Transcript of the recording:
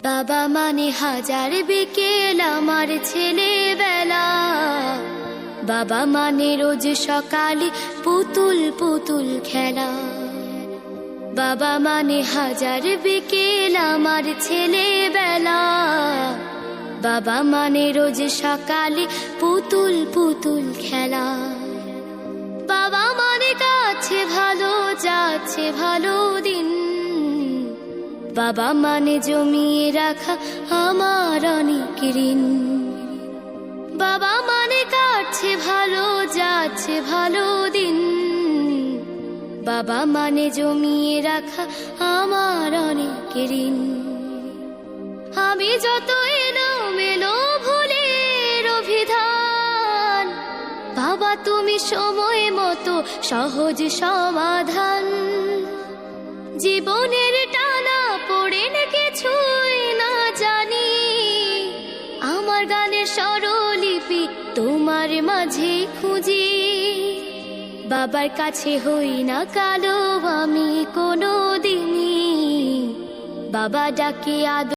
বাবা মানে হাজার বিকেল আমার ছেলেবেলা, বাবা মানে রোজ সকালে পুতুল পুতুল খেলা। বাবা মানে হাজার বিকেল আমার ছেলেবেলা, বাবা মানে রোজ সকালে পুতুল পুতুল খেলা। বাবা মানে কাছে ভালো যাচ্ছে ভালো দিন, বাবা মানে জমিয়ে রাখা আমার অনেক ঋণ। বাবা মানে কাটছে ভালো যাচ্ছে ভালো দিন, বাবা মানে জমিয়ে রাখা আমার অনেক ঋণ। আমি যত এলোমেলো ভুলের অভিধান, বাবা তুমি সময় মতো সহজ সমাধান। জীবনের টানা পড়ে কিছুই না জানি, আমার গানের স্বরলিপি তোমার মাঝে খুঁজি। বাবার কাছে হই না কালো আমি কোনো দিনই, বাবা ডাকে আদর